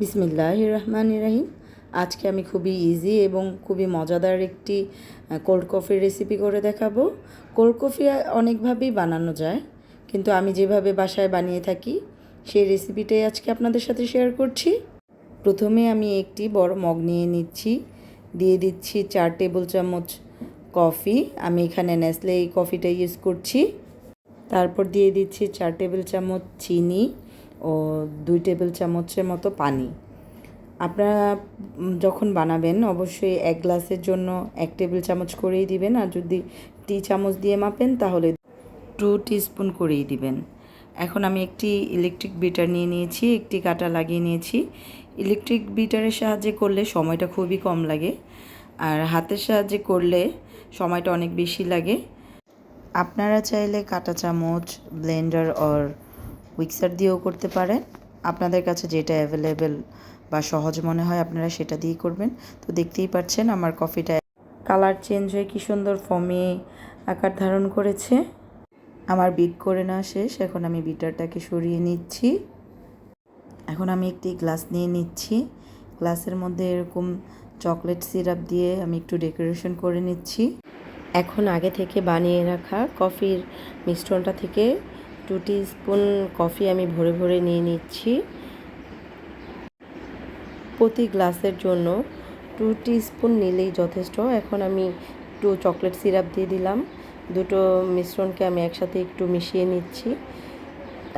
বিসমিল্লাহির রহমানির রহিম। আজকে আমি খুবই ইজি এবং খুবই মজাদার একটি কোল্ড কফির রেসিপি করে দেখাবো। কোল্ড কফি অনেকভাবেই বানানো যায়, কিন্তু আমি যেভাবে বাসায় বানিয়ে থাকি সেই রেসিপিটাই আজকে আপনাদের সাথে শেয়ার করছি। প্রথমে আমি একটি বড় মগ নিয়ে নিচ্ছি, দিয়ে দিচ্ছি 4 টেবিল চামচ কফি। আমি এখানে নেসলে এই কফিটা ইউজ করছি। তারপর দিয়ে দিচ্ছি 4 টেবিল চামচ চিনি ও 2 টেবিল চামচের মতো পানি। আপনারা যখন বানাবেন অবশ্যই 1 গ্লাসের জন্য 1 টেবিল চামচ করেই দিবেন, আর যদি টি চামচ দিয়ে মাপেন তাহলে 2 টিস্পুন করেই দিবেন। এখন আমি একটি ইলেকট্রিক বিটার নিয়ে নিয়েছি, একটি কাঁটা লাগিয়ে নিয়েছি। ইলেকট্রিক বিটারের সাহায্যে করলে সময়টা খুবই কম লাগে, আর হাতের সাহায্যে করলে সময়টা অনেক বেশি লাগে। আপনারা চাইলে কাঁটা চামচ, ব্লেন্ডার অর মিক্সার দিয়েও করতে পারেন। আপনাদের কাছে যেটা অ্যাভেলেবেল বা সহজ মনে হয় আপনারা সেটা দিয়েই করবেন। তো দেখতেই পাচ্ছেন আমার কফিটা কালার চেঞ্জ হয়ে কী সুন্দর ফমে আকার ধারণ করেছে। আমার বিট করে না শেষ, এখন আমি বিটারটাকে সরিয়ে নিচ্ছি। এখন আমি একটি গ্লাস নিয়ে নিচ্ছি। গ্লাসের মধ্যে এরকম চকলেট সিরাপ দিয়ে আমি একটু ডেকোরেশন করে নিচ্ছি। এখন আগে থেকে বানিয়ে রাখা কফির মিশ্রণটা থেকে 2 টিস্পুন কফি আমি ভরে ভরে নিয়ে নিচ্ছি। প্রতি গ্লাসের জন্য 2 টিস্পুন নিলেই যথেষ্ট। এখন আমি একটু চকলেট সিরাপ দিয়ে দিলাম। দুটো মিশ্রণকে আমি একসাথে একটু মিশিয়ে নিচ্ছি।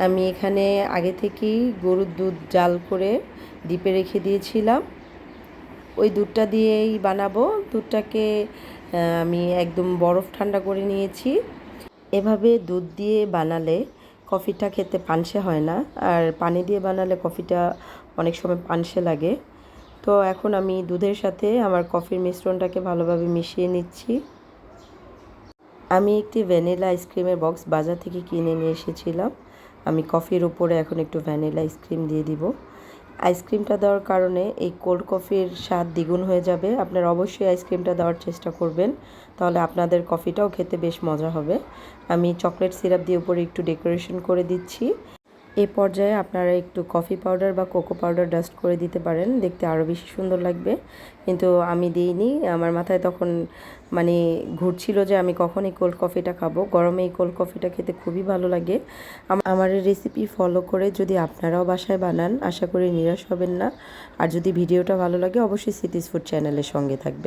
আমি এখানে আগে থেকেই গরুর দুধ জাল করে ডিপে রেখে দিয়েছিলাম। ওই দুধটা দিয়েই বানাবো। দুধটাকে আমি একদম বরফ ঠান্ডা করে নিয়েছি। এভাবে দুধ দিয়ে বানালে কফিটা খেতে পানসে হয় না, আর পানি দিয়ে বানালে কফিটা অনেক সময় পানসে লাগে। তো এখন আমি দুধের সাথে আমার কফির মিশ্রণটাকে ভালোভাবে মিশিয়ে নিচ্ছি। আমি একটি ভ্যানিলা আইসক্রিমের বক্স বাজার থেকে কিনে নিয়ে এসেছিলাম। আমি কফির উপরে এখন একটু ভ্যানিলা আইসক্রিম দিয়ে দিব। আইসক্রিমটা দেওয়ার কারণে এই কোল্ড কফির স্বাদ দ্বিগুণ হয়ে যাবে। আপনারা অবশ্যই আইসক্রিমটা দেওয়ার চেষ্টা করবেন, তাহলে আপনাদের কফিটাও খেতে বেশ মজা হবে। আমি চকলেট সিরাপ দিয়ে উপরে একটু ডেকোরেশন করে দিচ্ছি। এ পর্যায়ে আপনারা একটু কফি পাউডার বা কোকো পাউডার ডাস্ট করে দিতে পারেন, দেখতে আরও বেশি সুন্দর লাগবে। কিন্তু আমি দিইনি, আমার মাথায় তখন ঘুরছিল যে আমি কখন এই কোল্ড কফিটা খাবো। গরমে এই কোল্ড কফিটা খেতে খুবই ভালো লাগে। আমার এই রেসিপি ফলো করে যদি আপনারাও বাসায় বানান, আশা করি নিরাশ হবেন না। আর যদি ভিডিওটা ভালো লাগে অবশ্যই সিটিজ ফুড চ্যানেলের সঙ্গে থাকবেন।